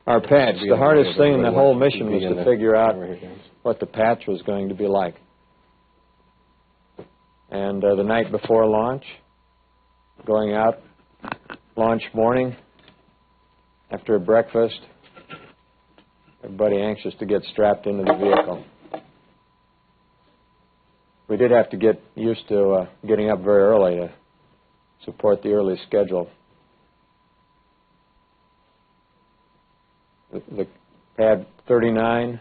our patch. The hardest thing in the whole mission was to figure out what the patch was going to be like. And the night before launch, going out, launch morning, after breakfast, everybody anxious to get strapped into the vehicle. We did have to get used to getting up very early to support the early schedule. The pad 39,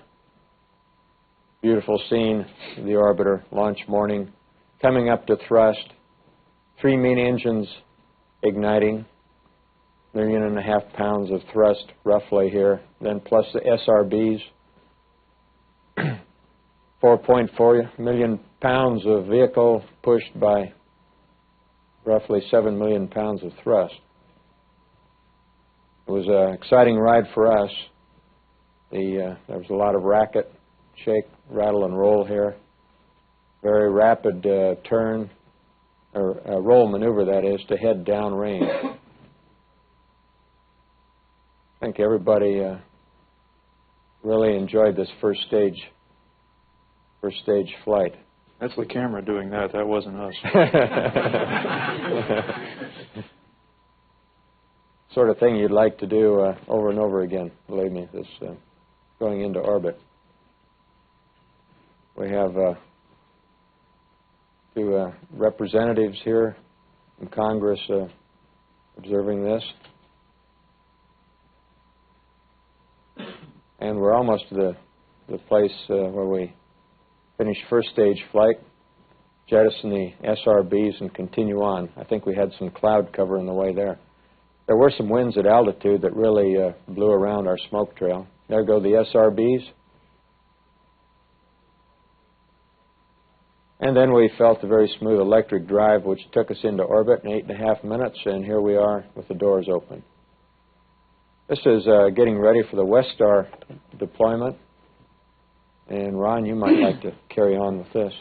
beautiful scene of the orbiter, launch morning, coming up to thrust, 3 main engines igniting, 1.5 pounds of thrust roughly here, then plus the SRBs, 4.4 million pounds of vehicle pushed by roughly 7 million pounds of thrust. It was an exciting ride for us. There was a lot of racket, shake, rattle, and roll here. Very rapid turn, or roll maneuver, that is, to head downrange. I think everybody really enjoyed this first stage flight. That's the camera doing that. That wasn't us. Sort of thing you'd like to do over and over again, believe me, this going into orbit. We have 2 representatives here in Congress observing this. And we're almost to the place where we finish first stage flight, jettison the SRBs, and continue on. I think we had some cloud cover in the way there. There were some winds at altitude that really blew around our smoke trail. There go the SRBs. And then we felt a very smooth electric drive, which took us into orbit in 8.5 minutes, and here we are with the doors open. This is getting ready for the Westar deployment. And Ron, you might like to carry on with this.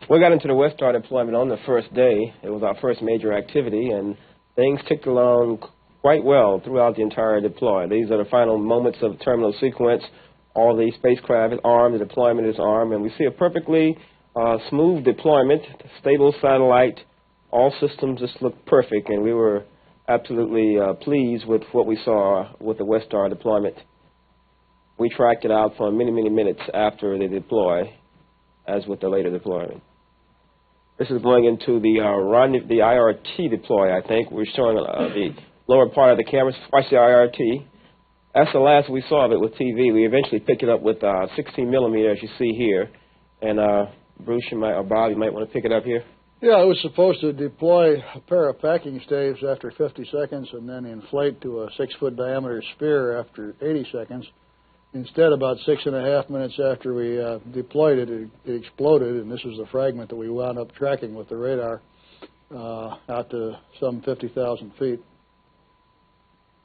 We got into the Westar deployment on the first day. It was our first major activity, and things ticked along quite well throughout the entire deploy. These are the final moments of the terminal sequence. All the spacecraft is armed, the deployment is armed, and we see a perfectly smooth deployment, stable satellite. All systems just looked perfect, and we were absolutely pleased with what we saw with the Westar deployment. We tracked it out for many, many minutes after the deploy, as with the later deployment. This is going into the IRT deploy, I think. We're showing the lower part of the camera. Watch the IRT. That's the last we saw of it with TV. We eventually picked it up with 16 millimeter, as you see here. And Bruce, or Bob, you might want to pick it up here. Yeah, it was supposed to deploy a pair of packing staves after 50 seconds and then inflate to a 6-foot diameter sphere after 80 seconds. Instead, about 6.5 minutes after we deployed it, it exploded, and this was the fragment that we wound up tracking with the radar out to some 50,000 feet.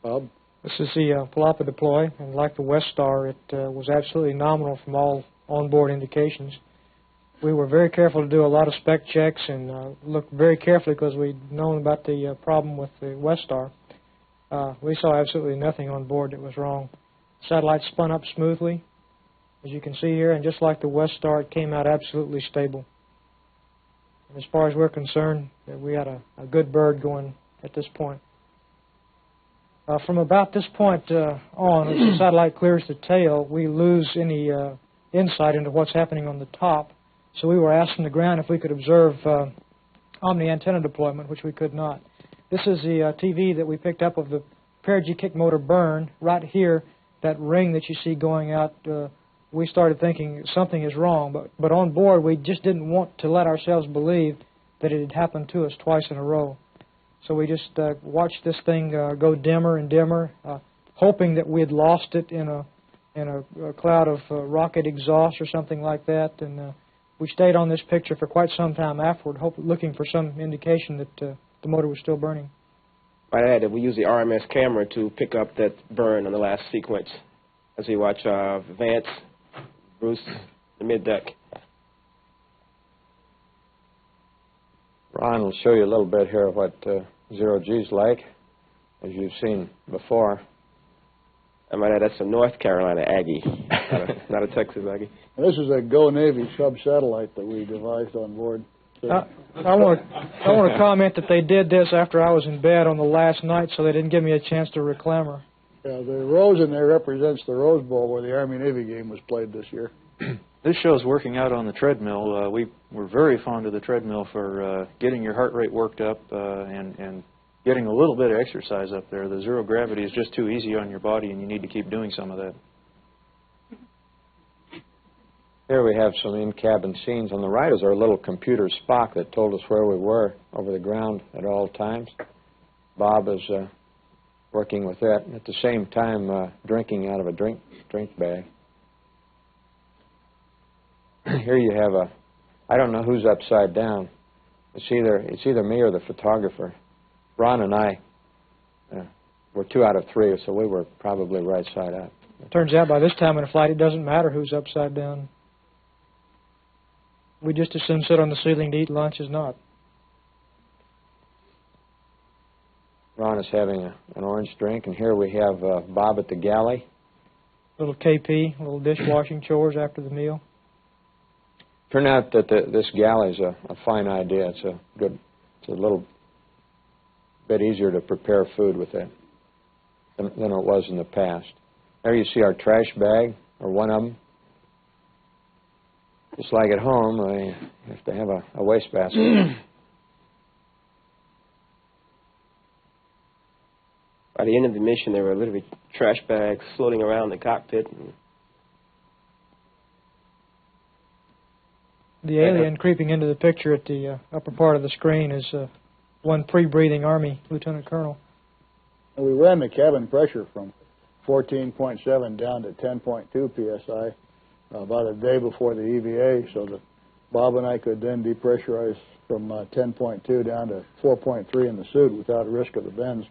Bob? This is the Palapa deploy, and like the Westar, it was absolutely nominal from all onboard indications. We were very careful to do a lot of spec checks and looked very carefully because we'd known about the problem with the Westar. We saw absolutely nothing on board that was wrong. Satellite spun up smoothly, as you can see here, and just like the Westar, it came out absolutely stable. And as far as we're concerned, we had a good bird going at this point. From about this point on, as the satellite clears the tail, we lose any insight into what's happening on the top. So we were asking the ground if we could observe omni-antenna deployment, which we could not. This is the TV that we picked up of the perigee kick motor burn right here. That ring that you see going out, we started thinking something is wrong. But on board, we just didn't want to let ourselves believe that it had happened to us twice in a row. So we just watched this thing go dimmer and dimmer, hoping that we had lost it in a cloud of rocket exhaust or something like that. And we stayed on this picture for quite some time afterward, looking for some indication that the motor was still burning. I added we use the RMS camera to pick up that burn on the last sequence as we watch Vance, Bruce, the mid-deck. Ron will show you a little bit here of what zero-G's like, as you've seen before. I might add that's a North Carolina Aggie, not a Texas Aggie. This is a Go Navy sub-satellite that we devised on board. So I want to comment that they did this after I was in bed on the last night, so they didn't give me a chance to reclamor. yeah, the rose in there represents the Rose Bowl where the Army-Navy game was played this year. This shows working out on the treadmill. We were very fond of the treadmill for getting your heart rate worked up and getting a little bit of exercise up there. The zero gravity is just too easy on your body, and you need to keep doing some of that. Here we have some in-cabin scenes. On the right is our little computer Spock that told us where we were over the ground at all times. Bob is working with that, and at the same time drinking out of a drink bag. Here you have I don't know who's upside down. It's either me or the photographer. Ron and I were 2 out of 3, so we were probably right side up. Turns out by this time in a flight, it doesn't matter who's upside down. We just as soon sit on the ceiling to eat lunch as not. Ron is having an orange drink, and here we have Bob at the galley. Little KP, little dishwashing chores after the meal. Turned out that this galley is a fine idea. It's a little bit easier to prepare food with it than it was in the past. There you see our trash bag, or one of them. Just like at home, I have to have a wastebasket. By the end of the mission, there were literally trash bags floating around the cockpit. The alien creeping into the picture at the upper part of the screen is one pre-breathing Army lieutenant colonel. And we ran the cabin pressure from 14.7 down to 10.2 psi about a day before the EVA, so that Bob and I could then depressurize from 10.2 down to 4.3 in the suit without risk of the bends.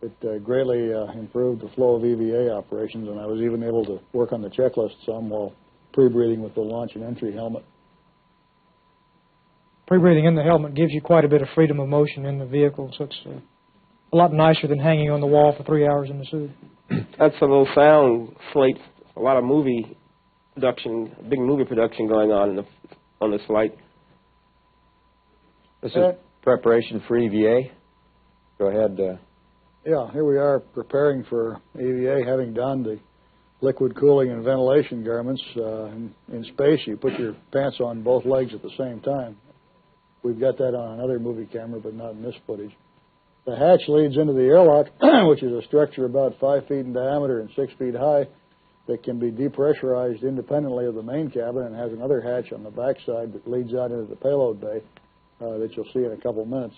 It greatly improved the flow of EVA operations, and I was even able to work on the checklist some while pre-breathing with the launch and entry helmet. Pre-breathing in the helmet gives you quite a bit of freedom of motion in the vehicle, so it's a lot nicer than hanging on the wall for 3 hours in the suit. That's a little sound slate, a lot of movie production, big movie production going on this flight. This is preparation for EVA. Go ahead. Yeah, here we are preparing for EVA, having donned the liquid cooling and ventilation garments. In space, you put your pants on both legs at the same time. We've got that on another movie camera, but not in this footage. The hatch leads into the airlock, which is a structure about 5 feet in diameter and 6 feet high that can be depressurized independently of the main cabin, and has another hatch on the backside that leads out into the payload bay that you'll see in a couple minutes.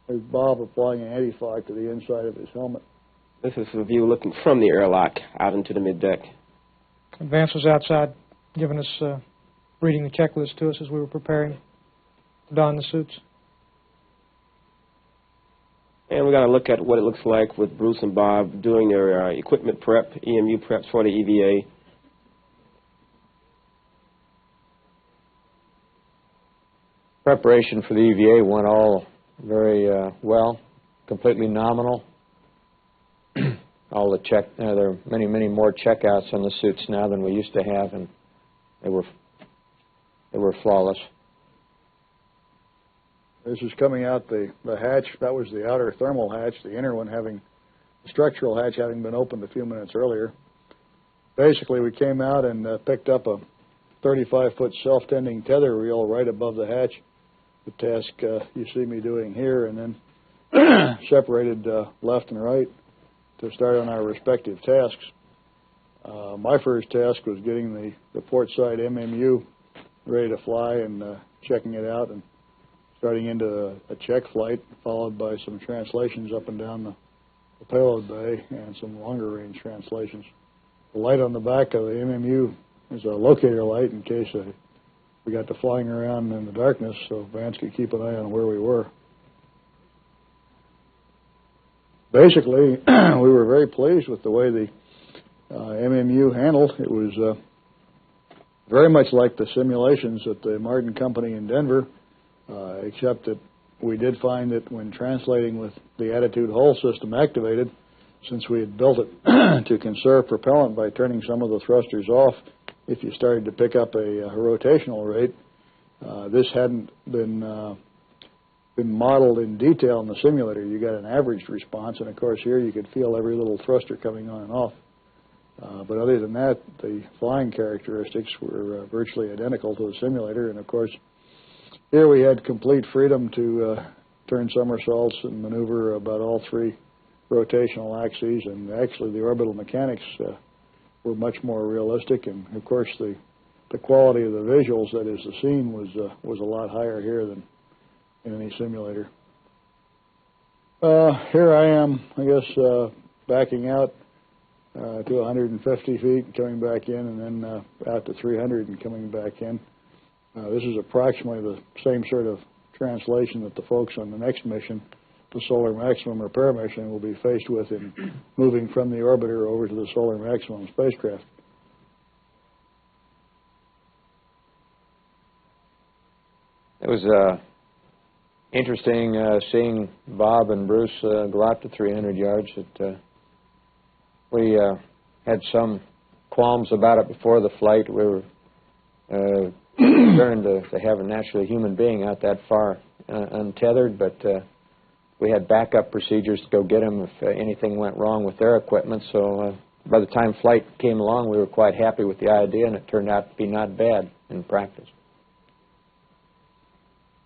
There's Bob applying an anti-fog to the inside of his helmet. This is a view looking from the airlock out into the middeck. Vance was outside giving us, reading the checklist to us as we were preparing to don the suits. And we're going to look at what it looks like with Bruce and Bob doing their equipment prep, EMU preps for the EVA. Preparation for the EVA went all very well, completely nominal. All the there are many more checkouts on the suits now than we used to have, and they were flawless. This is coming out the hatch. That was the outer thermal hatch, the inner one having, the structural hatch having been opened a few minutes earlier. Basically, we came out and picked up a 35-foot self-tending tether reel right above the hatch, the task you see me doing here, and then separated left and right to start on our respective tasks. My first task was getting the port side MMU ready to fly and checking it out and starting into a check flight, followed by some translations up and down the payload bay and some longer range translations. The light on the back of the MMU is a locator light in case we got to flying around in the darkness, so Vance could keep an eye on where we were. Basically, we were very pleased with the way the MMU handled. It was very much like the simulations at the Martin Company in Denver, except that we did find that when translating with the attitude hull system activated, since we had built it to conserve propellant by turning some of the thrusters off if you started to pick up a rotational rate. This hadn't been modeled in detail in the simulator. You got an averaged response, and of course here you could feel every little thruster coming on and off. But other than that, the flying characteristics were virtually identical to the simulator, and of course here we had complete freedom to turn somersaults and maneuver about all three rotational axes, and actually the orbital mechanics were much more realistic, and of course the quality of the visuals, that is the scene, was a lot higher here than in any simulator. Here I am, I guess, backing out to 150 feet and coming back in, and then out to 300 and coming back in. This is approximately the same sort of translation that the folks on the next mission, the Solar Maximum Repair Mission, will be faced with in moving from the orbiter over to the Solar Maximum spacecraft. It was interesting seeing Bob and Bruce go out to 300 yards. We had some qualms about it before the flight. We were concerned to have a naturally human being out that far untethered, but we had backup procedures to go get them if anything went wrong with their equipment. So by the time flight came along, we were quite happy with the idea, and it turned out to be not bad in practice.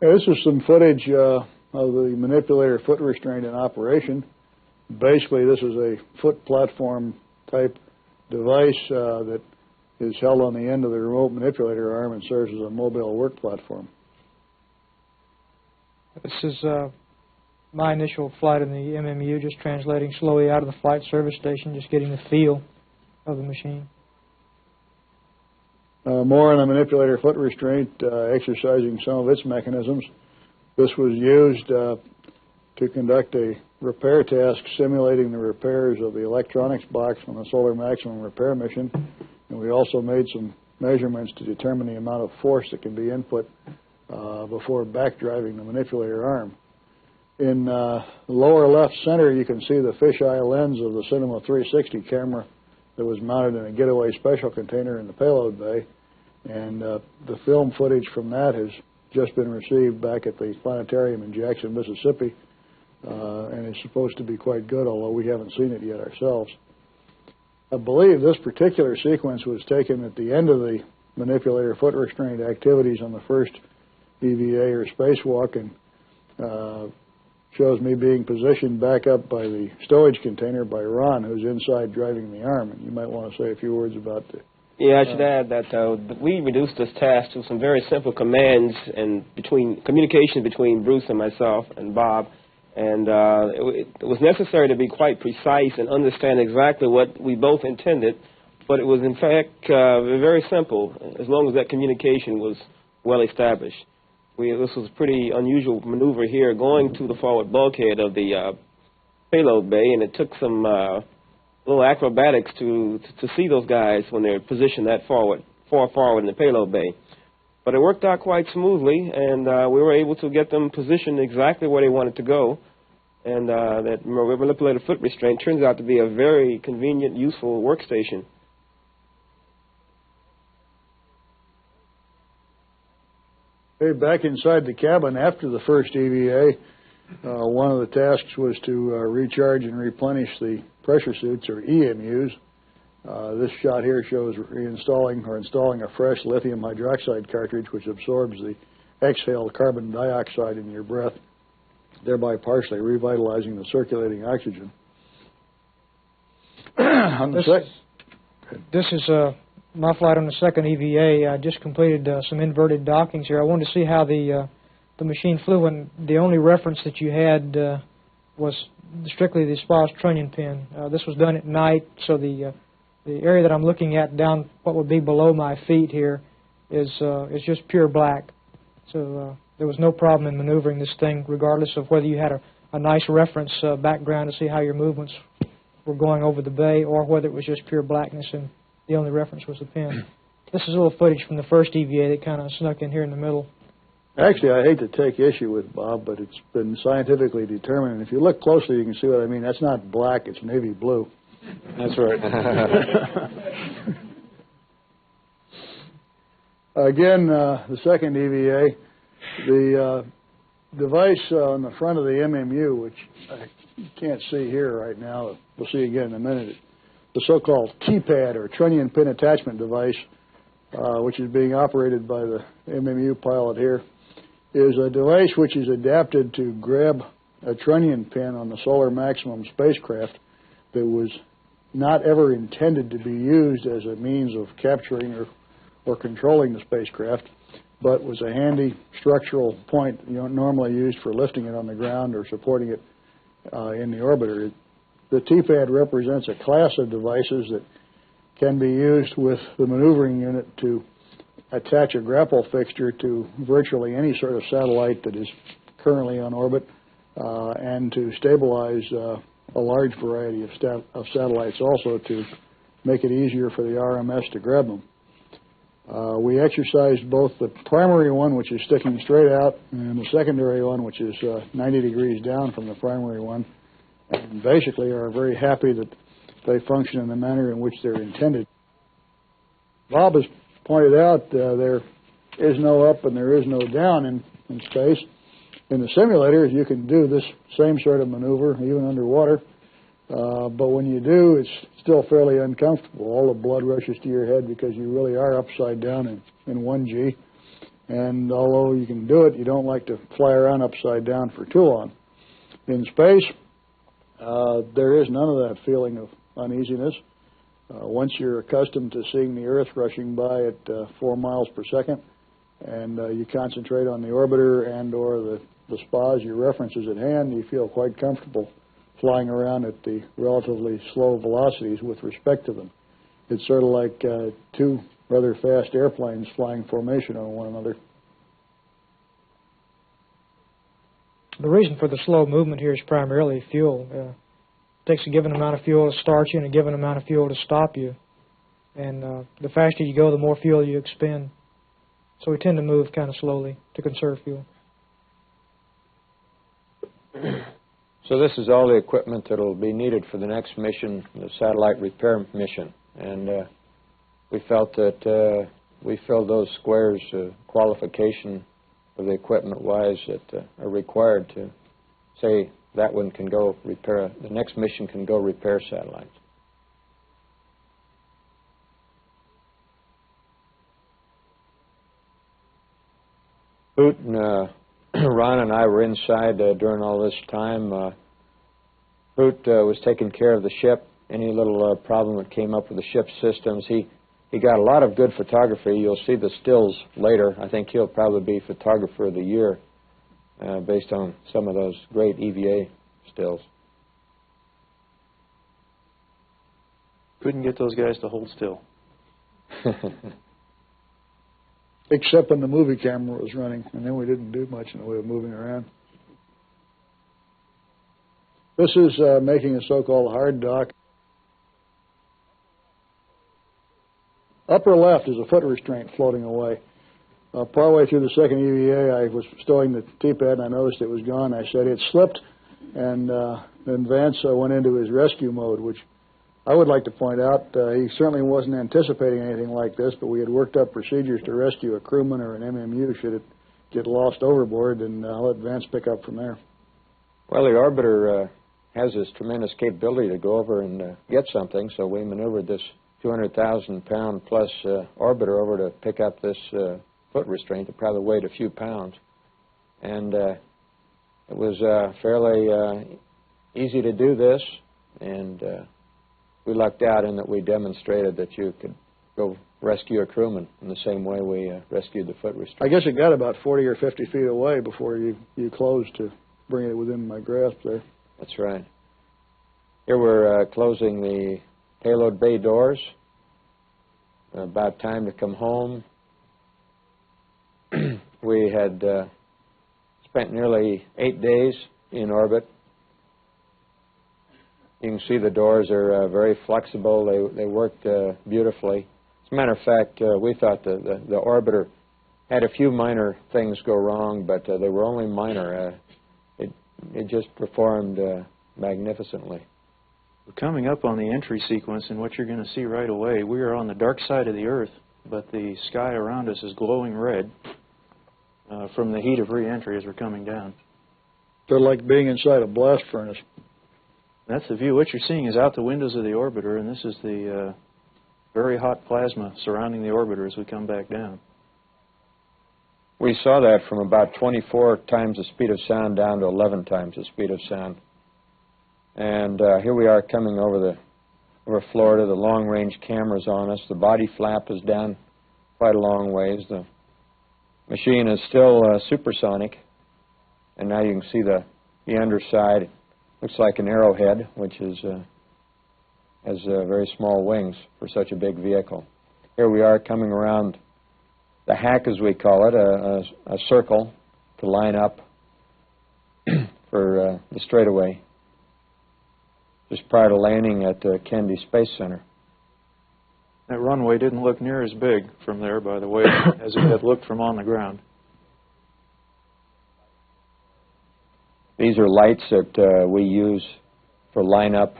This is some footage of the manipulator foot restraint in operation. Basically, this is a foot platform type device that is held on the end of the remote manipulator arm and serves as a mobile work platform. This is my initial flight in the MMU, just translating slowly out of the flight service station, just getting the feel of the machine. More on the manipulator foot restraint, exercising some of its mechanisms. This was used to conduct a repair task simulating the repairs of the electronics box on the Solar Maximum Repair Mission. And we also made some measurements to determine the amount of force that can be input before backdriving the manipulator arm. In the lower left center, you can see the fisheye lens of the Cinema 360 camera that was mounted in a getaway special container in the payload bay. And the film footage from that has just been received back at the planetarium in Jackson, Mississippi, and it's supposed to be quite good, although we haven't seen it yet ourselves. I believe this particular sequence was taken at the end of the manipulator foot restraint activities on the first EVA or spacewalk, and shows me being positioned back up by the stowage container by Ron, who's inside driving the arm. And you might want to say a few words about the... Yeah, I should add that we reduced this task to some very simple commands and communication between Bruce and myself and Bob. And it was necessary to be quite precise and understand exactly what we both intended, but it was in fact very simple, as long as that communication was well established. This was a pretty unusual maneuver here, going to the forward bulkhead of the payload bay, and it took some little acrobatics to see those guys when they're positioned that far forward in the payload bay. But it worked out quite smoothly, and we were able to get them positioned exactly where they wanted to go. And that manipulated foot restraint turns out to be a very convenient, useful workstation. Hey, back inside the cabin after the first EVA, one of the tasks was to recharge and replenish the pressure suits, or EMUs. This shot here shows installing a fresh lithium hydroxide cartridge which absorbs the exhaled carbon dioxide in your breath, thereby partially revitalizing the circulating oxygen. This is my flight on the second EVA. I just completed some inverted dockings here. I wanted to see how the machine flew, and the only reference that you had was strictly the SPAS trunnion pin. This was done at night, so the area that I'm looking at down what would be below my feet here is just pure black. So there was no problem in maneuvering this thing, regardless of whether you had a nice reference background to see how your movements were going over the bay, or whether it was just pure blackness and the only reference was the pin. This is a little footage from the first EVA that kind of snuck in here in the middle. Actually, I hate to take issue with Bob, but it's been scientifically determined. And if you look closely, you can see what I mean. That's not black, it's navy blue. That's right. Again, the second EVA, the device on the front of the MMU, which I can't see here right now, we'll see again in a minute, the so-called T-pad or trunnion pin attachment device, which is being operated by the MMU pilot here, is a device which is adapted to grab a trunnion pin on the Solar Maximum spacecraft that was not ever intended to be used as a means of capturing or controlling the spacecraft, but was a handy structural point normally used for lifting it on the ground or supporting it in the orbiter. The T-pad represents a class of devices that can be used with the maneuvering unit to attach a grapple fixture to virtually any sort of satellite that is currently on orbit and to stabilize a large variety of satellites also to make it easier for the RMS to grab them. We exercised both the primary one, which is sticking straight out, and the secondary one, which is 90 degrees down from the primary one, and basically are very happy that they function in the manner in which they're intended. Bob has pointed out there is no up and there is no down in space. In the simulators, you can do this same sort of maneuver, even underwater, but when you do, it's still fairly uncomfortable. All the blood rushes to your head because you really are upside down in 1G, and although you can do it, you don't like to fly around upside down for too long. In space, there is none of that feeling of uneasiness. Once you're accustomed to seeing the Earth rushing by at 4 miles per second, and you concentrate on the orbiter and or the SPAs, your references at hand, you feel quite comfortable flying around at the relatively slow velocities with respect to them. It's sort of like two rather fast airplanes flying formation on one another. The reason for the slow movement here is primarily fuel. It takes a given amount of fuel to start you and a given amount of fuel to stop you. And the faster you go, the more fuel you expend. So we tend to move kind of slowly to conserve fuel. So this is all the equipment that will be needed for the next mission, the satellite repair mission. And we felt that we filled those squares qualification of the equipment-wise that are required to say that one can go repair, the next mission can go repair satellites. Hoot and Ron and I were inside during all this time. Hoot was taking care of the ship. Any little problem that came up with the ship's systems, he got a lot of good photography. You'll see the stills later. I think he'll probably be Photographer of the Year based on some of those great EVA stills. Couldn't get those guys to hold still. Except when the movie camera was running, and then we didn't do much in the way of moving around. This is making a so-called hard dock. Upper left is a foot restraint floating away. Partway through the second EVA, I was stowing the T-pad, and I noticed it was gone. I said, it slipped, and then Vance went into his rescue mode, which I would like to point out, he certainly wasn't anticipating anything like this, but we had worked up procedures to rescue a crewman or an MMU should it get lost overboard, and I'll let Vance pick up from there. Well, the orbiter has this tremendous capability to go over and get something, so we maneuvered this 200,000-pound plus orbiter over to pick up this foot restraint that probably weighed a few pounds. And it was fairly easy to do this, and we lucked out in that we demonstrated that you could go rescue a crewman in the same way we rescued the foot restraint. I guess it got about 40 or 50 feet away before you closed to bring it within my grasp there. That's right. Here we're closing the payload bay doors. About time to come home. We had spent nearly 8 days in orbit. You can see the doors are very flexible. They worked beautifully. As a matter of fact, we thought the orbiter Had a few minor things go wrong, but they were only minor. It just performed magnificently. We're coming up on the entry sequence, and what you're going to see right away, we are on the dark side of the Earth, but the sky around us is glowing red from the heat of re-entry as we're coming down. They're like being inside a blast furnace. That's the view. What you're seeing is out the windows of the orbiter, and this is the very hot plasma surrounding the orbiter as we come back down. We saw that from about 24 times the speed of sound down to 11 times the speed of sound. And here we are coming over Florida. The long-range camera's on us. The body flap is down quite a long ways. The machine is still supersonic. And now you can see the underside. Looks like an arrowhead, which is has very small wings for such a big vehicle. Here we are coming around the hack, as we call it, a circle to line up for the straightaway, just prior to landing at Kennedy Space Center. That runway didn't look near as big from there, by the way, as it had looked from on the ground. These are lights that we use for lineup.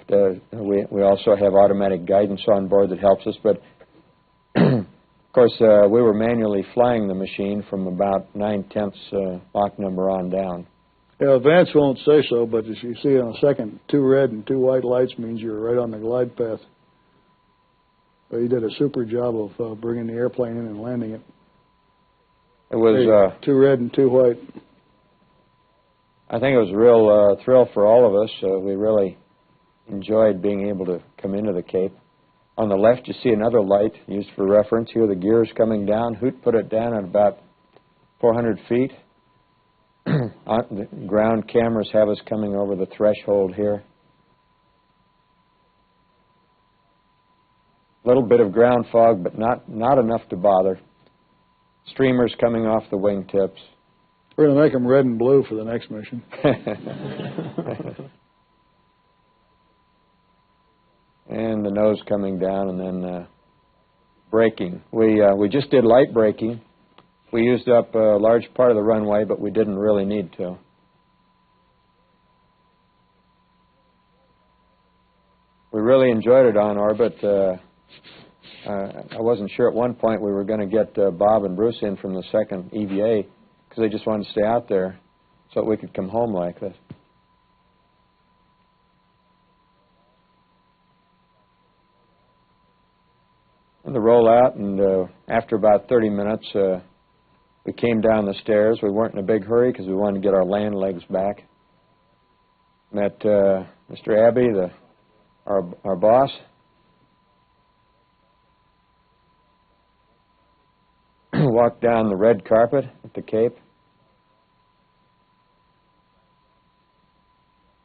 We also have automatic guidance on board that helps us, but of course, we were manually flying the machine from about 9/10 Mach number on down. Yeah, Vance won't say so, but as you see on a second, 2 red and 2 white lights means you're right on the glide path. But he did a super job of bringing the airplane in and landing it. It was 2 red and 2 white. I think it was a real thrill for all of us. We really enjoyed being able to come into the Cape. On the left, you see another light used for reference. Here, the gears coming down. Hoot put it down at about 400 feet. The ground cameras have us coming over the threshold here. A little bit of ground fog, but not enough to bother. Streamers coming off the wingtips. We're going to make them red and blue for the next mission. And the nose coming down, and then braking. We just did light braking. We used up a large part of the runway, but we didn't really need to. We really enjoyed it on orbit. I wasn't sure at one point we were going to get Bob and Bruce in from the second EVA because they just wanted to stay out there so that we could come home like this. And the rollout, and after about 30 minutes, we came down the stairs. We weren't in a big hurry because we wanted to get our land legs back. Met Mr. Abbey, our boss. Walked down the red carpet at the Cape.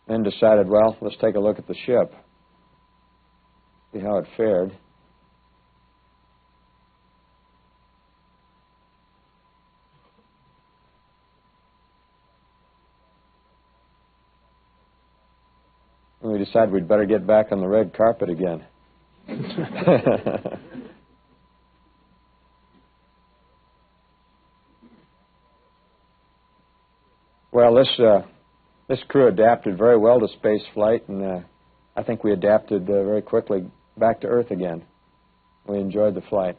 Then decided, well, let's take a look at the ship, see how it fared. And we decided we'd better get back on the red carpet again. Well, this crew adapted very well to space flight, and I think we adapted very quickly back to Earth again. We enjoyed the flight.